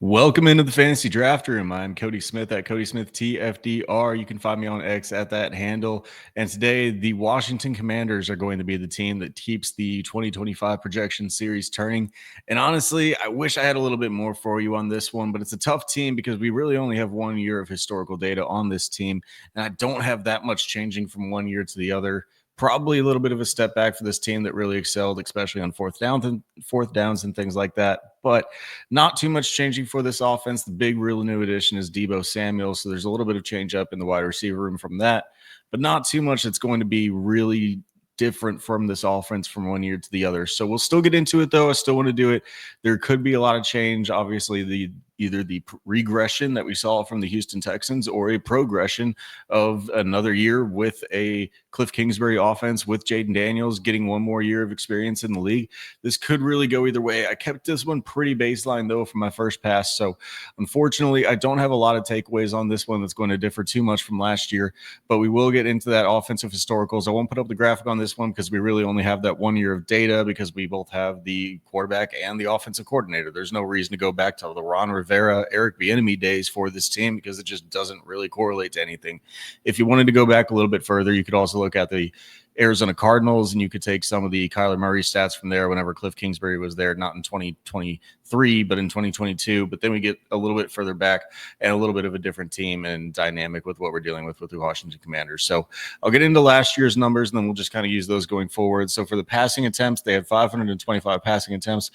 Welcome into the Fantasy Draft Room. I'm Cody Smith at Cody Smith TFDR. You can find me on X at that handle. And today, the Washington Commanders are going to be the team that keeps the 2025 projection series turning. And honestly, I wish I had a little bit more for you on this one, but it's a tough team because we really only have 1 year of historical data on this team. And I don't have that much changing from 1 year to the other. Probably a little bit of a step back for this team that really excelled, especially on fourth downs and things like that. But not too much changing for this offense. The big, real new addition is Deebo Samuel. So there's a little bit of change up in the wide receiver room from that, but not too much that's going to be really different from this offense from 1 year to the other. So we'll still get into it, though. I still want to do it. There could be a lot of change. Obviously, either the regression that we saw from the Houston Texans or a progression of another year with a Cliff Kingsbury offense with Jaden Daniels getting 1 more year of experience in the league. This could really go either way. I kept this one pretty baseline, though, for my first pass. So unfortunately, I don't have a lot of takeaways on this one that's going to differ too much from last year, but we will get into that offensive historicals. I won't put up the graphic on this one because we really only have that 1 year of data because we both have the quarterback and the offensive coordinator. There's no reason to go back to the Ron Rivera, Eric Bieniemy days for this team because it just doesn't really correlate to anything. If you wanted to go back a little bit further, you could also look at the Arizona Cardinals, and you could take some of the Kyler Murray stats from there whenever Cliff Kingsbury was there, not in 2023, but in 2022. But then we get a little bit further back and a little bit of a different team and dynamic with what we're dealing with the Washington Commanders. So I'll get into last year's numbers, and then we'll just kind of use those going forward. So for the passing attempts, they had 525 passing attempts.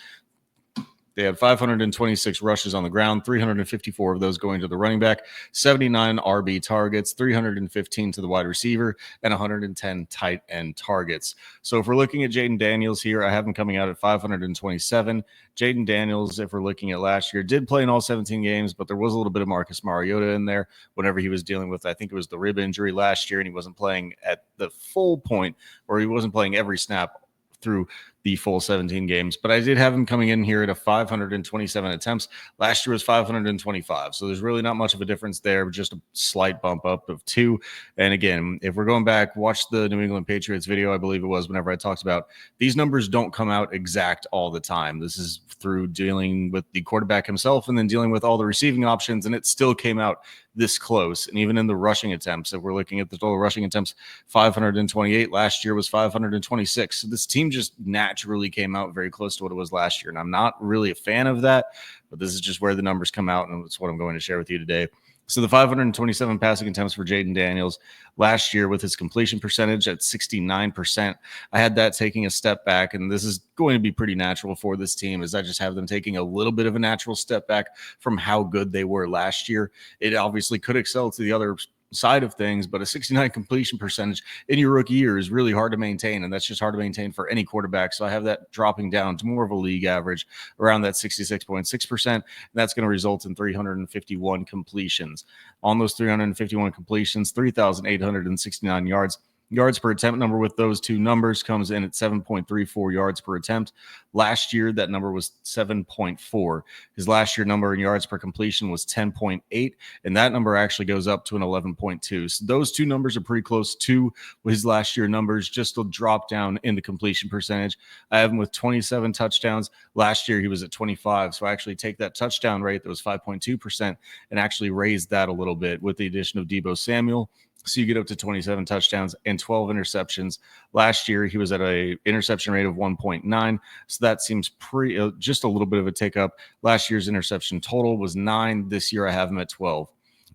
They had 526 rushes on the ground, 354 of those going to the running back, 79 RB targets, 315 to the wide receiver, and 110 tight end targets. So if we're looking at Jaden Daniels here, I have him coming out at 527. Jaden Daniels, if we're looking at last year, did play in all 17 games, but there was a little bit of Marcus Mariota in there whenever he was dealing with, I think it was the rib injury last year, and he wasn't playing at the full point, or he wasn't playing every snap through the full 17 games. But I did have him coming in here at a 527 attempts. Last year was 525. So there's really not much of a difference there, just a slight bump up of 2. And again, if we're going back, watch the New England Patriots video, I believe it was, whenever I talked about these numbers don't come out exact all the time. This is through dealing with the quarterback himself and then dealing with all the receiving options, and it still came out this close. And even in the rushing attempts, if we're looking at the total rushing attempts, 528. Last year was 526. So this team just naturally came out very close to what it was last year. And I'm not really a fan of that, but this is just where the numbers come out, and it's what I'm going to share with you today. So the 527 passing attempts for Jaden Daniels last year with his completion percentage at 69%. I had that taking a step back, and this is going to be pretty natural for this team as I just have them taking a little bit of a natural step back from how good they were last year. It obviously could excel to the other side of things, but a 69 completion percentage in your rookie year is really hard to maintain, and that's just hard to maintain for any quarterback. So I have that dropping down to more of a league average around that 66.6%, and that's going to result in 351 completions. On those 351 completions, 3,869 yards. Yards per attempt number with those two numbers comes in at 7.34 yards per attempt. Last year, that number was 7.4. His last year number in yards per completion was 10.8, and that number actually goes up to an 11.2. So those two numbers are pretty close to his last year numbers, just a drop down in the completion percentage. I have him with 27 touchdowns. Last year, he was at 25. So I actually take that touchdown rate that was 5.2% and actually raise that a little bit with the addition of Deebo Samuel. So you get up to 27 touchdowns and 12 interceptions. Last year, he was at a interception rate of 1.9. So that seems pretty, just a little bit of a tick up. Last year's interception total was 9. This year, I have him at 12.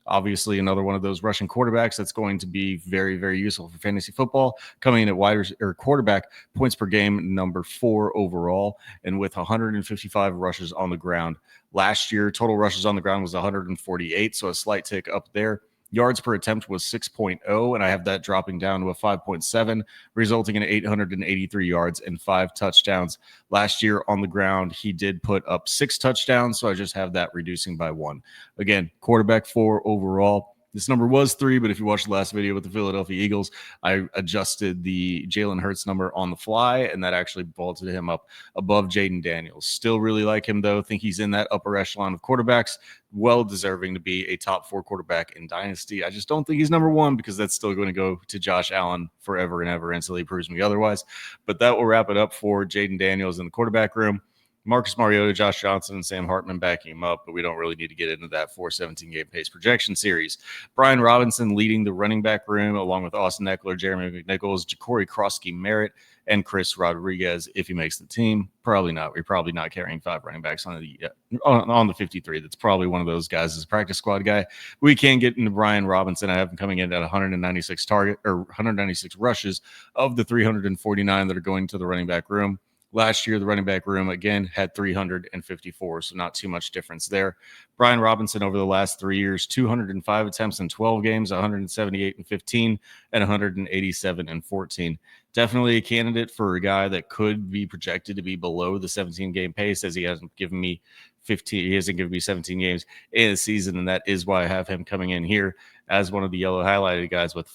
Obviously, another one of those Russian quarterbacks that's going to be very, very useful for fantasy football. Coming in at quarterback, points per game, number 4 overall, and with 155 rushes on the ground. Last year, total rushes on the ground was 148, so a slight tick up there. Yards per attempt was 6.0, and I have that dropping down to a 5.7, resulting in 883 yards and 5 touchdowns. Last year on the ground, he did put up 6 touchdowns, so I just have that reducing by 1. Again, quarterback 4 overall. This number was 3, but if you watched the last video with the Philadelphia Eagles, I adjusted the Jalen Hurts number on the fly, and that actually vaulted him up above Jaden Daniels. Still really like him, though. Think he's in that upper echelon of quarterbacks. Well deserving to be a top 4 quarterback in Dynasty. I just don't think he's number 1 because that's still going to go to Josh Allen forever and ever until he proves me otherwise. But that will wrap it up for Jaden Daniels in the quarterback room. Marcus Mariota, Josh Johnson, and Sam Hartman backing him up, but we don't really need to get into that for 17-game pace projection series. Brian Robinson leading the running back room, along with Austin Ekeler, Jeremy McNichols, Ja'Cory Krosky-Merritt, and Chris Rodriguez if he makes the team. Probably not. We're probably not carrying 5 running backs on the 53. That's probably one of those guys as a practice squad guy. We can get into Brian Robinson. I have him coming in at 196 rushes of the 349 that are going to the running back room. Last year, the running back room, again, had 354, so not too much difference there. Brian Robinson over the last 3 years, 205 attempts in 12 games, 178 in 15, and 187 in 14. Definitely a candidate for a guy that could be projected to be below the 17-game pace, as he hasn't given me 15. He hasn't given me 17 games in a season, and that is why I have him coming in here as one of the yellow highlighted guys with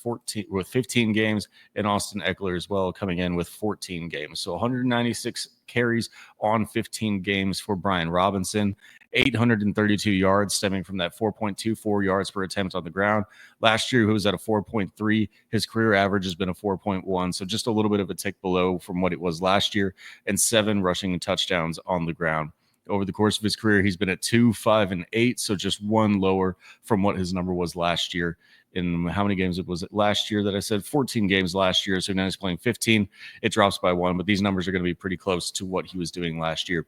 15 games, and Austin Ekeler as well coming in with 14 games. So 196 carries on 15 games for Brian Robinson, 832 yards stemming from that 4.24 yards per attempt on the ground. Last year, he was at a 4.3. His career average has been a 4.1, so just a little bit of a tick below from what it was last year, and 7 rushing touchdowns on the ground. Over the course of his career, he's been at 2, 5, and 8, so just one lower from what his number was last year. In how many games was it last year that I said? 14 games last year, so now he's playing 15. It drops by 1, but these numbers are going to be pretty close to what he was doing last year.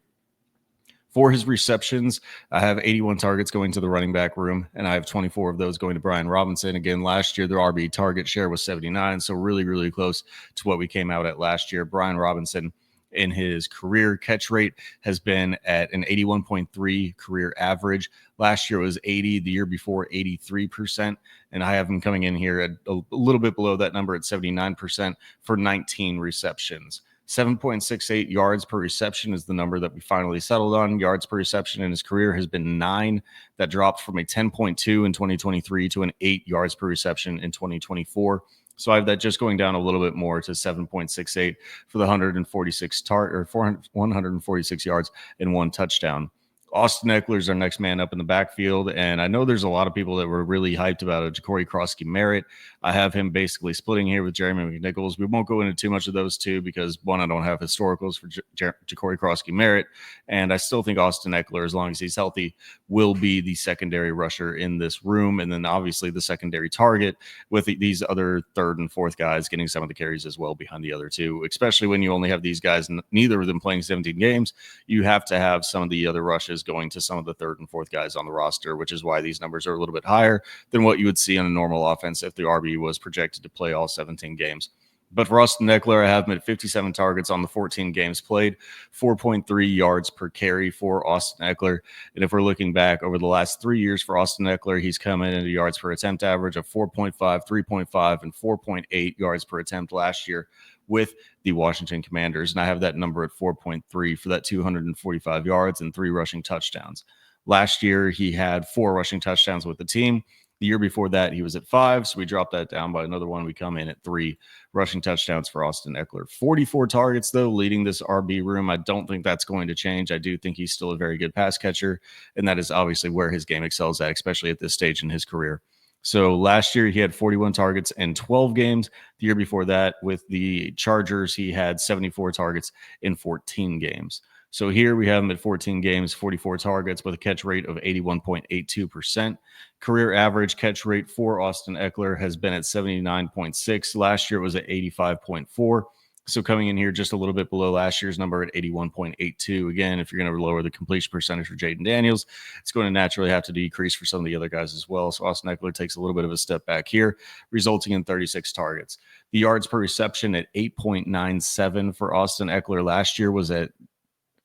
For his receptions, I have 81 targets going to the running back room, and I have 24 of those going to Brian Robinson. Again, last year, the RB target share was 79, so really, really close to what we came out at last year. Brian Robinson, in his career catch rate, has been at an 81.3 career average. Last year it was 80, the year before 83%, and I have him coming in here at a little bit below that number at 79% for 19 receptions. 7.68 yards per reception is the number that we finally settled on. Yards per reception in his career has been 9. That dropped from a 10.2 in 2023 to an 8 yards per reception in 2024. So I have that just going down a little bit more to 7.68 for the 146 yards and 1 touchdown. Austin Ekeler is our next man up in the backfield, and I know there's a lot of people that were really hyped about it. Ja'Cory Krosky-Merritt, I have him basically splitting here with Jeremy McNichols. We won't go into too much of those two because, one, I don't have historicals for Ja'Cory Krosky-Merritt, and I still think Austin Ekeler, as long as he's healthy, will be the secondary rusher in this room, and then obviously the secondary target with these other third and fourth guys getting some of the carries as well behind the other two, especially when you only have these guys, neither of them playing 17 games. You have to have some of the other rushes going to some of the third and fourth guys on the roster, which is why these numbers are a little bit higher than what you would see on a normal offense if the RB was projected to play all 17 games. But for Austin Ekeler, I have him at 57 targets on the 14 games played, 4.3 yards per carry for Austin Ekeler. And if we're looking back over the last 3 years for Austin Ekeler, he's come in at a yards per attempt average of 4.5, 3.5, and 4.8 yards per attempt last year with the Washington Commanders. And I have that number at 4.3 for that 245 yards and 3 rushing touchdowns. Last year, he had 4 rushing touchdowns with the team. The year before that, he was at 5, so we dropped that down by another 1. We come in at 3 rushing touchdowns for Austin Ekeler. 44 targets, though, leading this RB room. I don't think that's going to change. I do think he's still a very good pass catcher, and that is obviously where his game excels at, especially at this stage in his career. So last year, he had 41 targets in 12 games. The year before that, with the Chargers, he had 74 targets in 14 games. So here we have him at 14 games, 44 targets with a catch rate of 81.82%. Career average catch rate for Austin Ekeler has been at 79.6. Last year it was at 85.4. So coming in here just a little bit below last year's number at 81.82. Again, if you're going to lower the completion percentage for Jaden Daniels, it's going to naturally have to decrease for some of the other guys as well. So Austin Ekeler takes a little bit of a step back here, resulting in 36 targets. The yards per reception at 8.97 for Austin Ekeler last year was at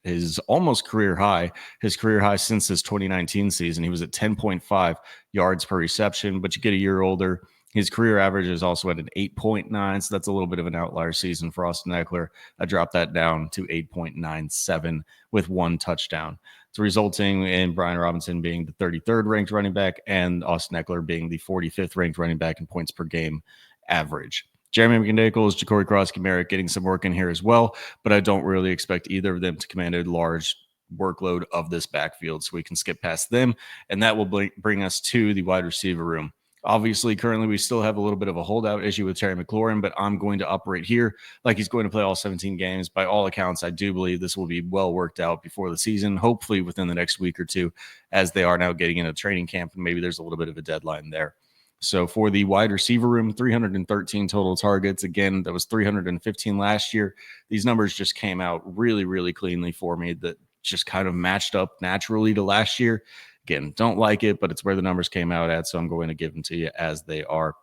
his almost career high. His career high since his 2019 season, he was at 10.5 yards per reception, but you get a year older. His career average is also at an 8.9, so that's a little bit of an outlier season for Austin Ekeler. I dropped that down to 8.97 with 1 touchdown. It's resulting in Brian Robinson being the 33rd ranked running back and Austin Ekeler being the 45th ranked running back in points per game average. Jeremy McNichols, Ja'Cory Krosky-Merritt getting some work in here as well, but I don't really expect either of them to command a large workload of this backfield, so we can skip past them, and that will bring us to the wide receiver room. Obviously, currently we still have a little bit of a holdout issue with Terry McLaurin, but I'm going to operate here like he's going to play all 17 games. By all accounts, I do believe this will be well worked out before the season, hopefully within the next week or two, as they are now getting into training camp, and maybe there's a little bit of a deadline there. So for the wide receiver room, 313 total targets. Again, that was 315 last year. These numbers just came out really, really cleanly for me, that just kind of matched up naturally to last year. Again, don't like it, but it's where the numbers came out at, so I'm going to give them to you as they are.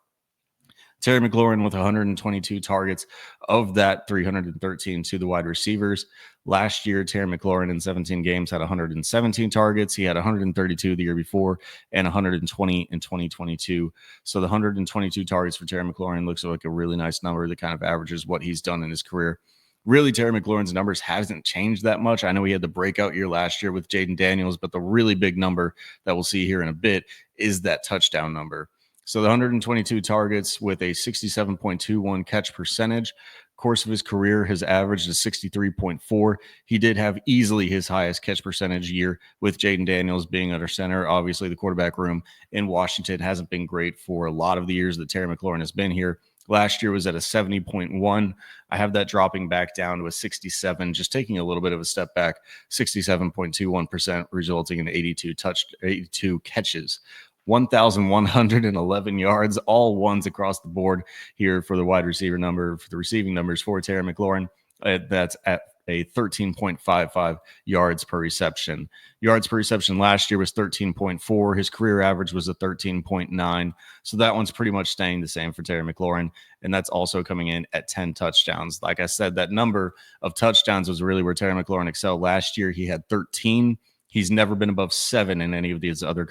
Terry McLaurin with 122 targets, of that 313 to the wide receivers. Last year, Terry McLaurin in 17 games had 117 targets. He had 132 the year before and 120 in 2022. So the 122 targets for Terry McLaurin looks like a really nice number that kind of averages what he's done in his career. Really, Terry McLaurin's numbers hasn't changed that much. I know he had the breakout year last year with Jaden Daniels, but the really big number that we'll see here in a bit is that touchdown number. So the 122 targets with a 67.21 catch percentage. Course of his career has averaged a 63.4. He did have easily his highest catch percentage year with Jaden Daniels being under center. Obviously, the quarterback room in Washington hasn't been great for a lot of the years that Terry McLaurin has been here. Last year was at a 70.1. I have that dropping back down to a 67, just taking a little bit of a step back, 67.21%, resulting in 82 catches. 1,111 yards, all ones across the board here for the wide receiver number, for the receiving numbers for Terry McLaurin. That's at a 13.55 yards per reception. Yards per reception last year was 13.4. His career average was a 13.9. So that one's pretty much staying the same for Terry McLaurin. And that's also coming in at 10 touchdowns. Like I said, that number of touchdowns was really where Terry McLaurin excelled last year. He had 13. He's never been above 7 in any of his other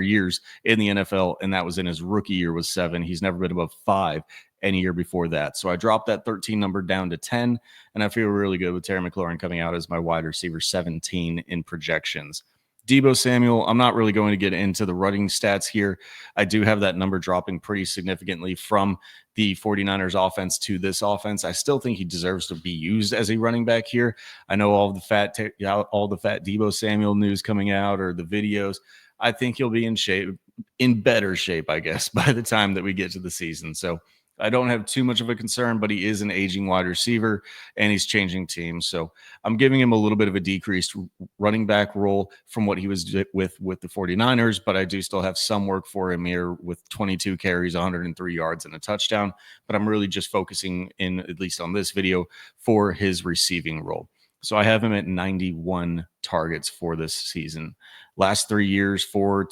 years in the NFL, and that was in his rookie year was 7. He's never been above 5 any year before that. So I dropped that 13 number down to 10, and I feel really good with Terry McLaurin coming out as my wide receiver 17 in projections. Deebo Samuel, I'm not really going to get into the running stats here. I do have that number dropping pretty significantly from the 49ers offense to this offense. I still think he deserves to be used as a running back here. I know all the fat Deebo Samuel news coming out, or the videos. I think he'll be in better shape, I guess, by the time that we get to the season. So I don't have too much of a concern, but he is an aging wide receiver and he's changing teams. So I'm giving him a little bit of a decreased running back role from what he was with the 49ers, but I do still have some work for him here with 22 carries, 103 yards, and a touchdown. But I'm really just focusing in, at least on this video, for his receiving role. So I have him at 91 targets for this season. Last 3 years for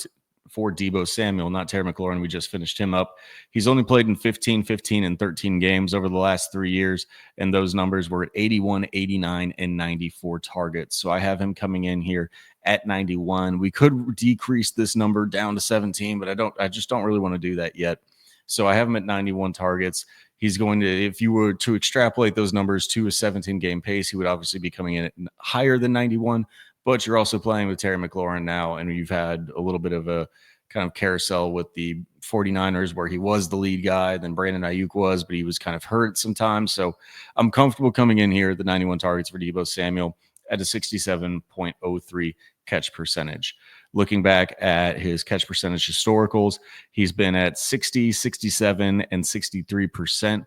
Deebo Samuel, not Terry McLaurin. We just finished him up. He's only played in 15, 15, and 13 games over the last 3 years, and those numbers were at 81, 89, and 94 targets. So I have him coming in here at 91. We could decrease this number down to 17, but I just don't really want to do that yet. So I have him at 91 targets. He's going to, if you were to extrapolate those numbers to a 17-game pace, he would obviously be coming in at higher than 91. But you're also playing with Terry McLaurin now, and you've had a little bit of a kind of carousel with the 49ers where he was the lead guy, then Brandon Ayuk was, but he was kind of hurt sometimes. So I'm comfortable coming in here at the 91 targets for Deebo Samuel at a 67.03 catch percentage. Looking back at his catch percentage historicals, he's been at 60, 67, and 63%.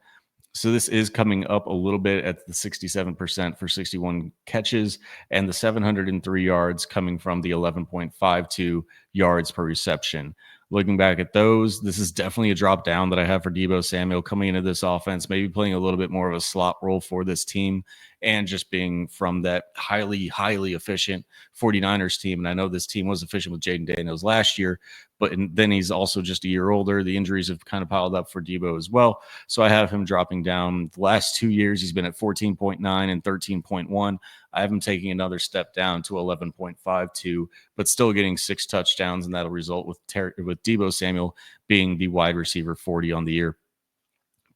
So this is coming up a little bit at the 67% for 61 catches, and the 703 yards coming from the 11.52 yards per reception. Looking back at those, this is definitely a drop down that I have for Deebo Samuel coming into this offense, maybe playing a little bit more of a slot role for this team, and just being from that highly, highly efficient 49ers team. And I know this team was efficient with Jaden Daniels last year, but then he's also just a year older. The injuries have kind of piled up for Deebo as well. So I have him dropping down. The last 2 years, he's been at 14.9 and 13.1. I have him taking another step down to 11.52, but still getting 6 touchdowns, and that'll result with Deebo Samuel being the wide receiver 40 on the year.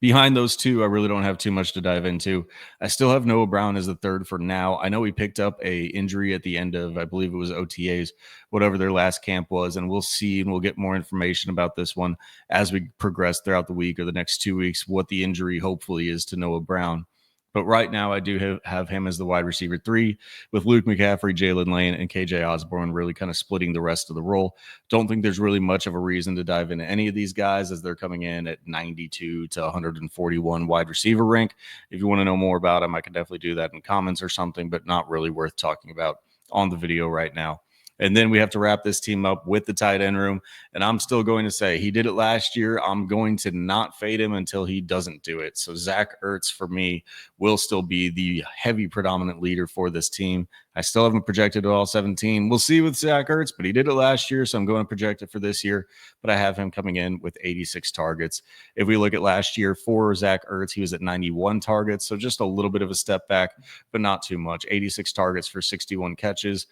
Behind those two, I really don't have too much to dive into. I still have Noah Brown as the third for now. I know he picked up a injury at the end of, I believe it was OTAs, whatever their last camp was, and we'll see and we'll get more information about this one as we progress throughout the week or the next 2 weeks, what the injury hopefully is to Noah Brown. But right now, I do have him as the wide receiver 3 with Luke McCaffrey, Jalen Lane, and KJ Osborne really kind of splitting the rest of the role. Don't think there's really much of a reason to dive into any of these guys as they're coming in at 92 to 141 wide receiver rank. If you want to know more about them, I can definitely do that in comments or something, but not really worth talking about on the video right now. And then we have to wrap this team up with the tight end room. And I'm still going to say he did it last year. I'm going to not fade him until he doesn't do it. So Zach Ertz for me will still be the heavy predominant leader for this team. I still haven't projected it all 17. We'll see with Zach Ertz, but he did it last year. So I'm going to project it for this year. But I have him coming in with 86 targets. If we look at last year for Zach Ertz, he was at 91 targets. So just a little bit of a step back, but not too much. 86 targets for 61 catches,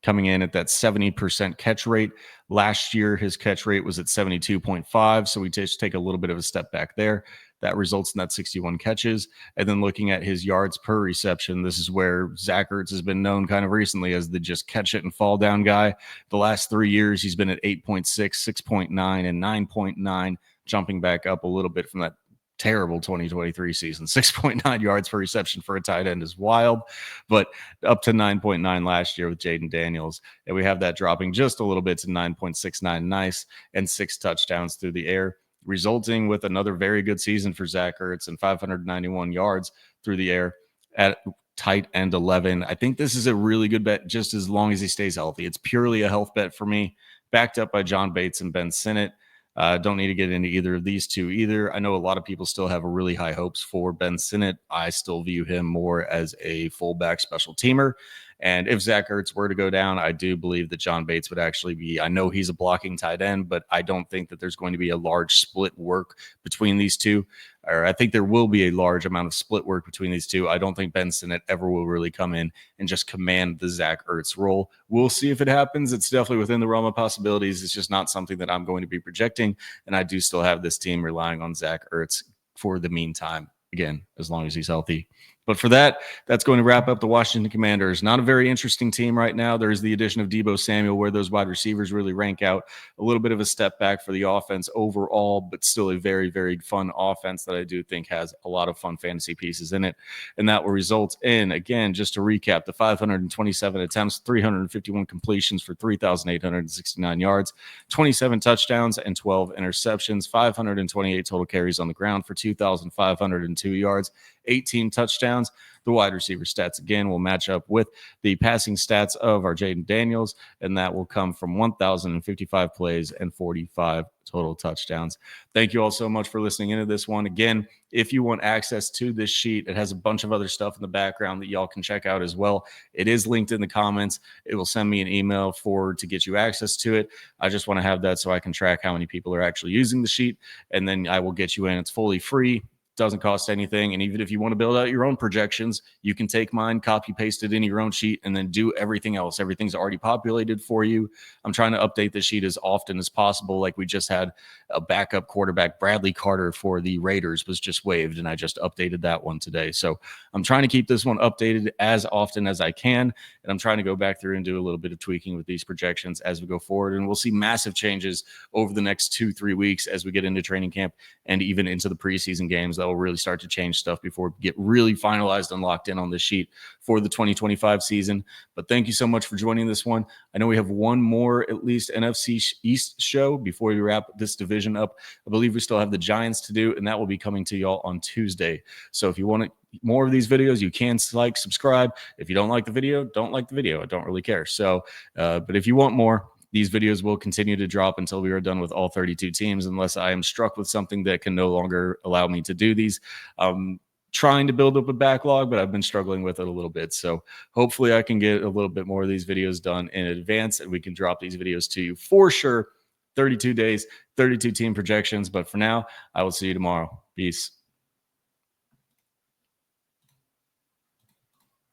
coming in at that 70% catch rate. Last year, his catch rate was at 72.5. So we just take a little bit of a step back there. That results in that 61 catches. And then looking at his yards per reception, this is where Zach Ertz has been known kind of recently as the just catch it and fall down guy. The last 3 years, he's been at 8.6, 6.9, and 9.9, jumping back up a little bit from that terrible 2023 season. 6.9 yards per reception for a tight end is wild, but up to 9.9 last year with Jaden Daniels. And we have that dropping just a little bit to 9.69 nice, and 6 touchdowns through the air, resulting with another very good season for Zach Ertz and 591 yards through the air at tight end 11. I think this is a really good bet just as long as he stays healthy. It's purely a health bet for me, backed up by John Bates and Ben Sinnott. Don't need to get into either of these two either. I know a lot of people still have really high hopes for Ben Sinnott. I still view him more as a fullback special teamer. And if Zach Ertz were to go down, I do believe that John Bates would actually be, I know he's a blocking tight end, but I don't think that there's going to be a large split work between these two. Or I think there will be a large amount of split work between these two. I don't think Ben Sinnott ever will really come in and just command the Zach Ertz role. We'll see if it happens. It's definitely within the realm of possibilities. It's just not something that I'm going to be projecting. And I do still have this team relying on Zach Ertz for the meantime. Again, as long as he's healthy. But for that, that's going to wrap up the Washington Commanders. Not a very interesting team right now. There's the addition of Deebo Samuel, where those wide receivers really rank out. A little bit of a step back for the offense overall, but still a very, very fun offense that I do think has a lot of fun fantasy pieces in it. And that will result in, again, just to recap, the 527 attempts, 351 completions for 3,869 yards, 27 touchdowns, and 12 interceptions, 528 total carries on the ground for 2,502 yards, 18 touchdowns. The wide receiver stats, again, will match up with the passing stats of our Jaden Daniels, and that will come from 1,055 plays and 45 total touchdowns. Thank you all so much for listening into this one. Again, if you want access to this sheet, it has a bunch of other stuff in the background that y'all can check out as well. It is linked in the comments. It will send me an email to get you access to it. I just want to have that so I can track how many people are actually using the sheet, and then I will get you in. It's fully free. Doesn't cost anything. And even if you want to build out your own projections, you can take mine, copy paste it in your own sheet, and then do everything else. Everything's already populated for you. I'm trying to update the sheet as often as possible. Like we just had a backup quarterback, Bradley Carter for the Raiders, was just waived, and I just updated that one today. So I'm trying to keep this one updated as often as I can, and I'm trying to go back through and do a little bit of tweaking with these projections as we go forward. And we'll see massive changes over the next 2-3 weeks as we get into training camp and even into the preseason games. That will really start to change stuff before we get really finalized and locked in on this sheet for the 2025 season. But thank you so much for joining this one. I know we have one more, at least, NFC East show before we wrap this division up. I believe we still have the Giants to do, and that will be coming to y'all on Tuesday. So if you want more of these videos, you can subscribe. If you don't like the video, don't like the video. I don't really care. So, but if you want more, these videos will continue to drop until we are done with all 32 teams, unless I am struck with something that can no longer allow me to do these. Trying to build up a backlog, but I've been struggling with it a little bit. So hopefully I can get a little bit more of these videos done in advance, and we can drop these videos to you for sure. 32 days, 32 team projections. But for now, I will see you tomorrow. Peace.